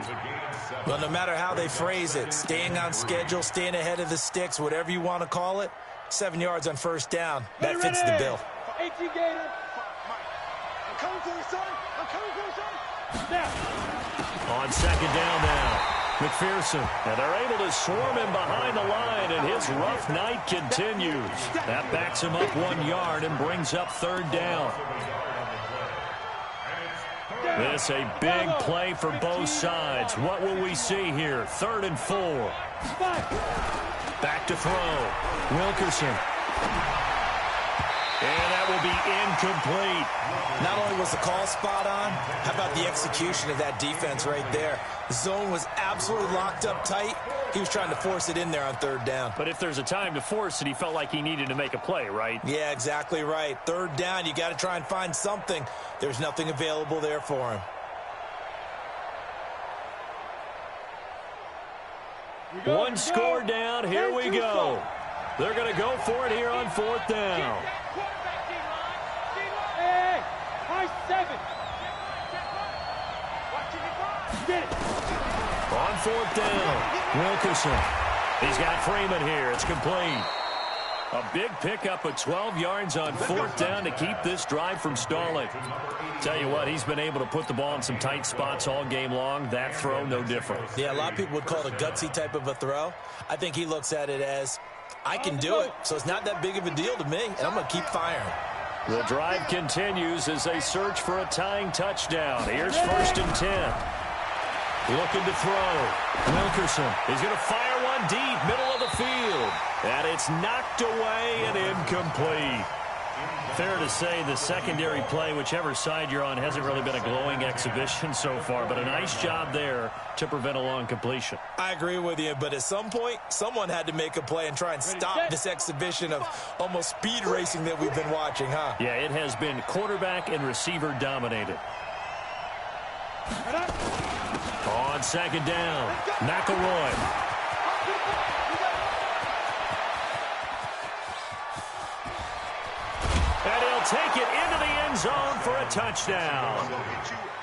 Well, no matter how they phrase it, staying on schedule, staying ahead of the sticks, whatever you want to call it, 7 yards on first down. That fits the bill. 18 Gator. I'm coming for you, son. I'm coming for you, son. Snap. On second down now. McPherson, and they're able to swarm him behind the line, and his rough night continues. That backs him up 1 yard and brings up 3rd down. This a big play for both sides. What will we see here? 3rd and 4. Back to throw. Wilkerson. And that will be incomplete. Not only was the call spot on, how about the execution of that defense right there? The zone was absolutely locked up tight. He was trying to force it in there on 3rd down. But if there's a time to force it, he felt like he needed to make a play, right? Yeah, exactly right. 3rd down, you got to try and find something. There's nothing available there for him. One score down. Here we go. They're going to go for it here on 4th down. Hey, high 7. Get it. On 4th down, Wilkerson. He's got Freeman here. It's complete. A big pickup of 12 yards on 4th down to keep this drive from stalling. Tell you what, he's been able to put the ball in some tight spots all game long. That throw, no different. Yeah, a lot of people would call it a gutsy type of a throw. I think he looks at it as, I can do it, so it's not that big of a deal to me, and I'm going to keep firing. The drive continues as they search for a tying touchdown. Here's 1st and 10. Looking to throw. Wilkerson. He's going to fire one deep, middle of the field. And it's knocked away and incomplete. Fair to say the secondary play, whichever side you're on, hasn't really been a glowing exhibition so far, but a nice job there to prevent a long completion. I agree with you, but at some point, someone had to make a play and try and stop this exhibition of almost speed racing that we've been watching, huh? Yeah, it has been quarterback and receiver dominated. On second down, McElroy. And he'll take it into the end zone for a touchdown.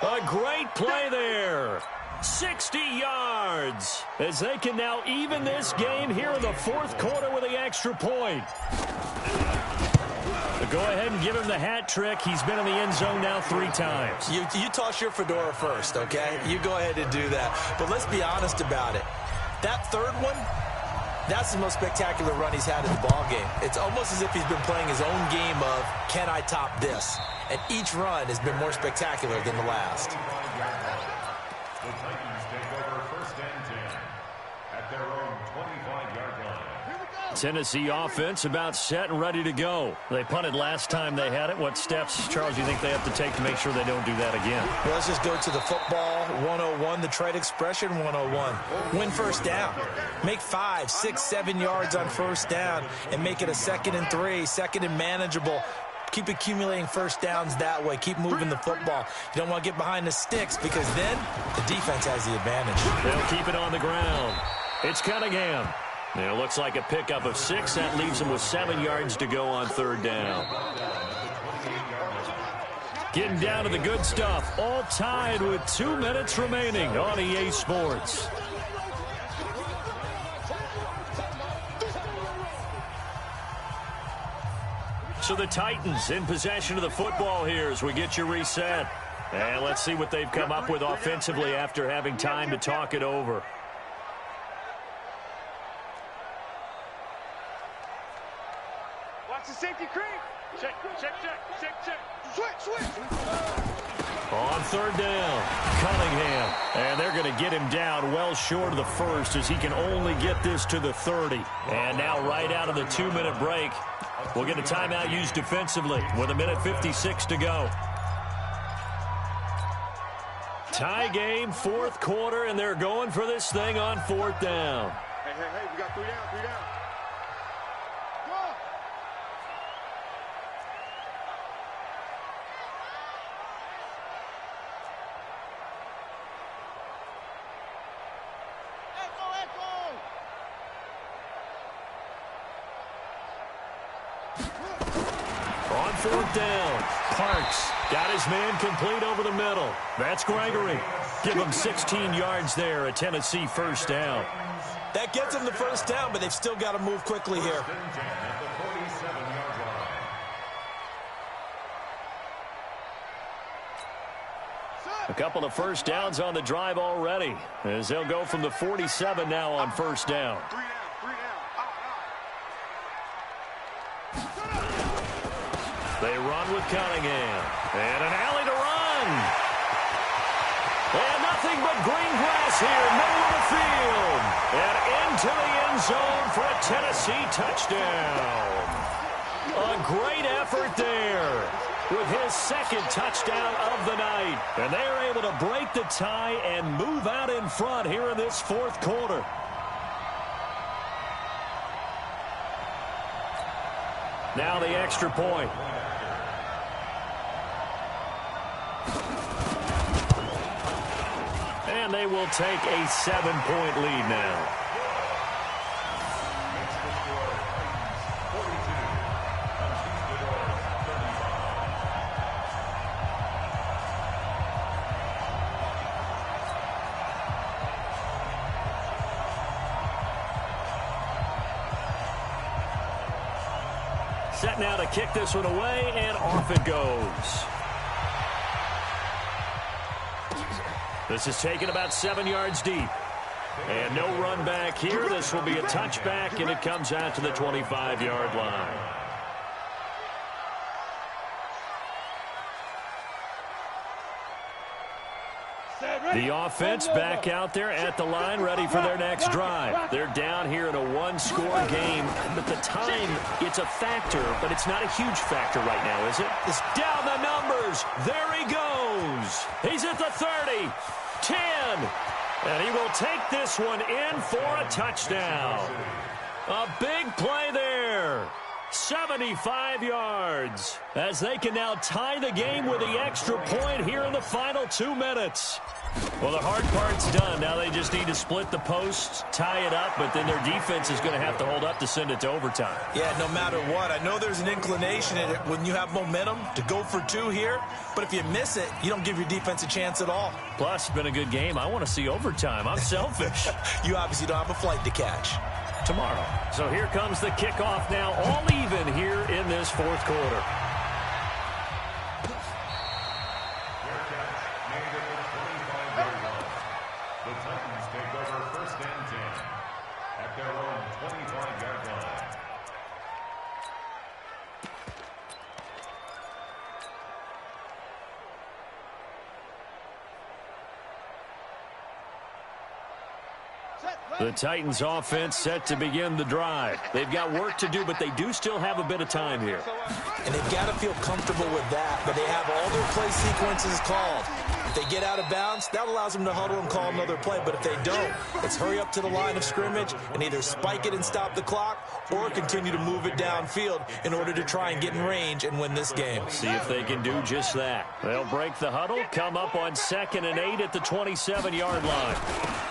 A great play there. 60 yards as they can now even this game here in the fourth quarter with the extra point. Go ahead and give him the hat trick. He's been in the end zone now 3 times. You toss your fedora first, okay? You go ahead and do that. But let's be honest about it. That third one, that's the most spectacular run he's had in the ballgame. It's almost as if he's been playing his own game of, can I top this? And each run has been more spectacular than the last. The Titans take over first and 10 at their own 25-yard line. Tennessee offense about set and ready to go. They punted last time they had it. What steps, Charles, do you think they have to take to make sure they don't do that again? Well, let's just go to the football 101, the trade expression 101. Win first down. Make 5, 6, 7 yards on first down and make it a 2nd and 3, 2nd and manageable. Keep accumulating first downs that way. Keep moving the football. You don't want to get behind the sticks because then the defense has the advantage. They'll keep it on the ground. It's Cunningham. And it looks like a pickup of 6. That leaves him with 7 yards to go on third down. Getting down to the good stuff. All tied with 2 minutes remaining on EA Sports. So the Titans in possession of the football here as we get you reset. And let's see what they've come up with offensively after having time to talk it over. Watch the safety creep. Check. Switch. On third down, Cunningham. And they're going to get him down well short of the first as he can only get this to the 30. And now right out of the 2-minute break, we'll get a timeout used defensively with 1:56 to go. Tie game, fourth quarter, and they're going for this thing on fourth down. Hey, we got 3 down. Go. On fourth down, Parks got his man complete over the middle. That's Gregory. Give him 16 yards there, a Tennessee first down. That gets them the first down, but they've still got to move quickly here. A couple of first downs on the drive already as they'll go from the 47 now on first down. 3 down. They run with Cunningham. And an alley to run. And nothing but green grass here, middle of the field. And into the end zone for a Tennessee touchdown. A great effort there with his second touchdown of the night. And they are able to break the tie and move out in front here in this fourth quarter. Now the extra point. And they will take a 7-point lead now. Set now to kick this one away, and off it goes. This is taken about 7 yards deep. And no run back here. This will be a touchback, and it comes out to the 25-yard line. The offense back out there at the line, ready for their next drive. They're down here in a one-score game, but the time, it's a factor, but it's not a huge factor right now, is it? It's down the numbers. There he goes. He's at the 30, 10, and he will take this one in for a touchdown. A big play there. 75 yards as they can now tie the game with the extra point here in the final 2 minutes. Well, the hard part's done. Now they just need to split the posts, tie it up, but then their defense is going to have to hold up to send it to overtime. Yeah, no matter what. I know there's an inclination in it when you have momentum to go for 2 here, but if you miss it, you don't give your defense a chance at all. Plus, it's been a good game. I want to see overtime. I'm selfish. You obviously don't have a flight to catch. Tomorrow. So here comes the kickoff now, all even here in this fourth quarter. The Titans take over first and 10 at their own 25-yard line. The Titans offense set to begin the drive. They've got work to do, but they do still have a bit of time here. And they've got to feel comfortable with that, but they have all their play sequences called. If they get out of bounds, that allows them to huddle and call another play, but if they don't, it's hurry up to the line of scrimmage and either spike it and stop the clock or continue to move it downfield in order to try and get in range and win this game. See if they can do just that. They'll break the huddle, come up on 2nd and 8 at the 27-yard line.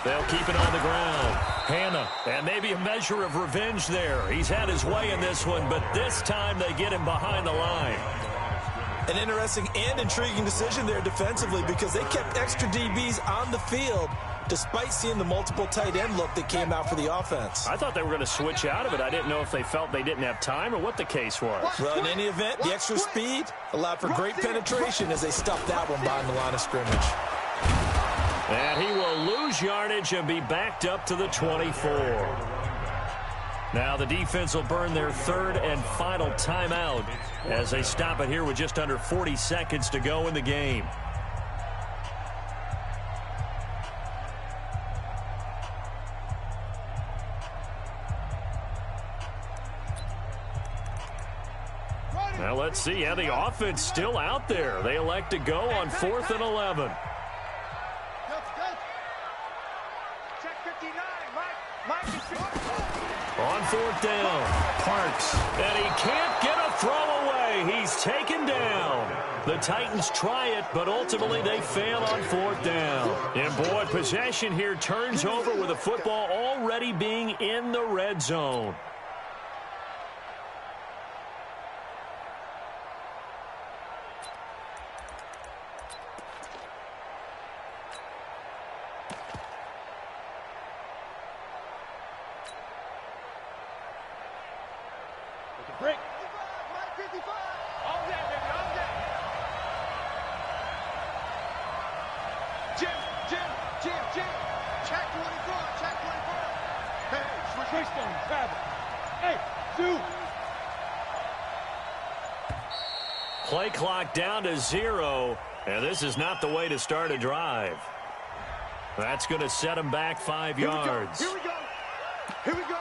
They'll keep it on the ground. Hannah, and maybe a measure of revenge there. He's had his way in this one, but this time they get him behind the line. An interesting and intriguing decision there defensively because they kept extra DBs on the field despite seeing the multiple tight end look that came out for the offense. I thought they were going to switch out of it. I didn't know if they felt they didn't have time or what the case was. Well, in any event, the extra speed allowed for great penetration as they stuffed that one behind the line of scrimmage. And he will lose yardage and be backed up to the 24. Now the defense will burn their 3rd and final timeout as they stop it here with just under 40 seconds to go in the game. Now let's see how the offense still out there. They elect to go on 4th and 11. On 4th down, Parks, and he can't get a throw away. He's taken down. The Titans try it, but ultimately they fail on 4th down. And boy, possession here turns over with the football already being in the red zone. Break. 55. All day, baby, all day. Jim. Check 24. Hey, switch on, travel. Hey, two. Play clock down to 0, and this is not the way to start a drive. That's going to set them back 5 yards. Here we go.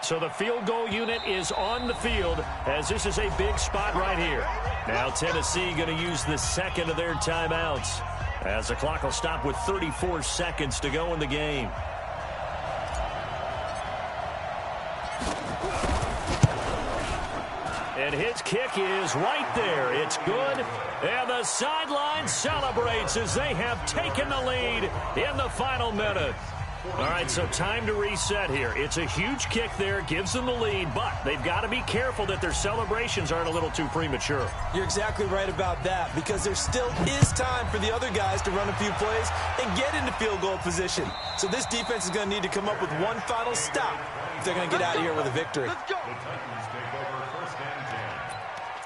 So the field goal unit is on the field as this is a big spot right here. Now Tennessee going to use the 2nd of their timeouts as the clock will stop with 34 seconds to go in the game. And his kick is right there. It's good. And the sideline celebrates as they have taken the lead in the final minute. All right, so time to reset here. It's a huge kick there, gives them the lead, but they've got to be careful that their celebrations aren't a little too premature. You're exactly right about that because there still is time for the other guys to run a few plays and get into field goal position. So this defense is going to need to come up with one final stop if they're going to get out of here with a victory. The Titans take over first and 10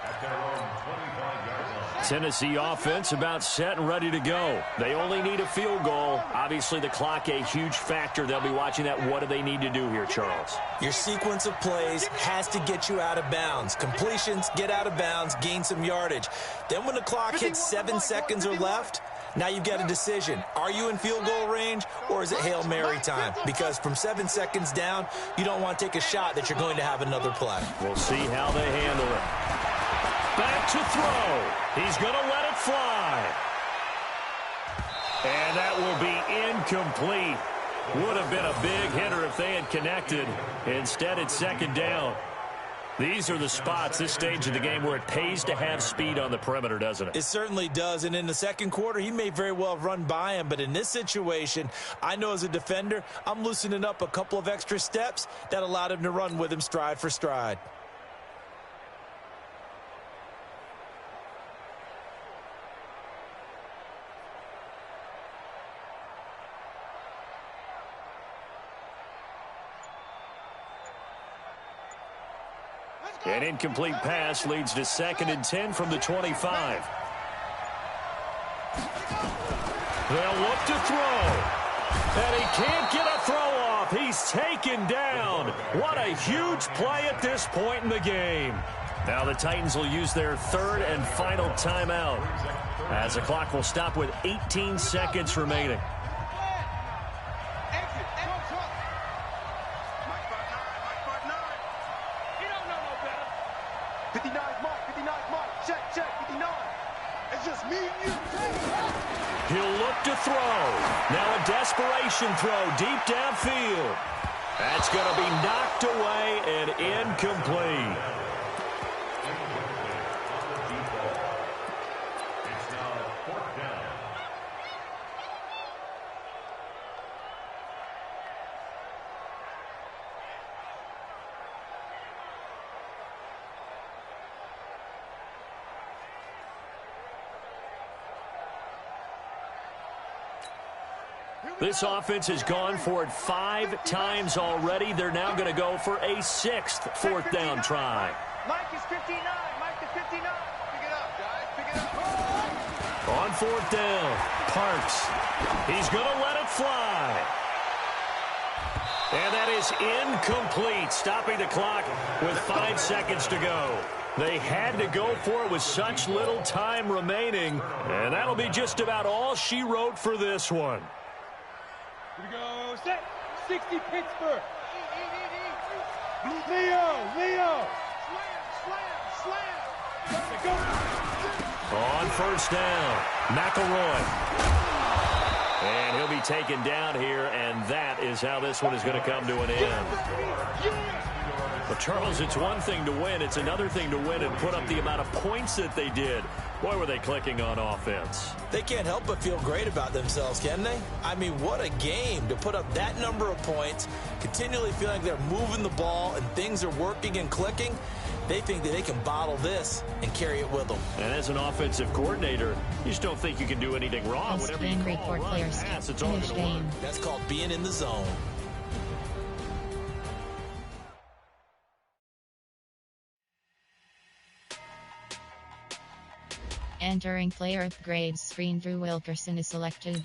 at their own 25-yard line. Tennessee offense about set and ready to go. They only need a field goal. Obviously, the clock a huge factor. They'll be watching that. What do they need to do here, Charles? Your sequence of plays has to get you out of bounds. Completions, get out of bounds, gain some yardage. Then when the clock hits 7 seconds or left, now you've got a decision. Are you in field goal range, or is it Hail Mary time? Because from 7 seconds down, you don't want to take a shot that you're going to have another play. We'll see how they handle it. Back to throw. He's going to let it fly. And that will be incomplete. Would have been a big hitter if they had connected. Instead, it's second down. These are the spots, this stage of the game, where it pays to have speed on the perimeter, doesn't it? It certainly does. And in the second quarter, he may very well run by him. But in this situation, I know as a defender, I'm loosening up a couple of extra steps that allowed him to run with him stride for stride. An incomplete pass leads to 2nd and 10 from the 25. They'll look to throw. And he can't get a throw off. He's taken down. What a huge play at this point in the game. Now the Titans will use their 3rd and final timeout, as the clock will stop with 18 seconds remaining. He'll look to throw. Now a desperation throw deep downfield. That's going to be knocked away and incomplete. It's now 4th down. This offense has gone for it 5 times already. They're now going to go for a 6th 4th down try. Mike is 59. Mike is 59. Pick it up, guys. Pick it up. On 4th down, Parks. He's going to let it fly. And that is incomplete, stopping the clock with 5 seconds to go. They had to go for it with such little time remaining, and that'll be just about all she wrote for this one. Here we go. Set. 60 Pittsburgh. Leo. Slam. Go. On 1st down, McElroy. And he'll be taken down here, and that is how this one is going to come to an end. But, Charles, it's one thing to win. It's another thing to win and put up the amount of points that they did. Boy, were they clicking on offense. They can't help but feel great about themselves, can they? I mean, what a game to put up that number of points, continually feeling like they're moving the ball and things are working and clicking. They think that they can bottle this and carry it with them. And as an offensive coordinator, you just don't think you can do anything wrong. As Whatever you game call, report run, players pass, it's all finish going to work. game. That's called being in the zone. Entering player upgrades screen. Drew Wilkerson is selected.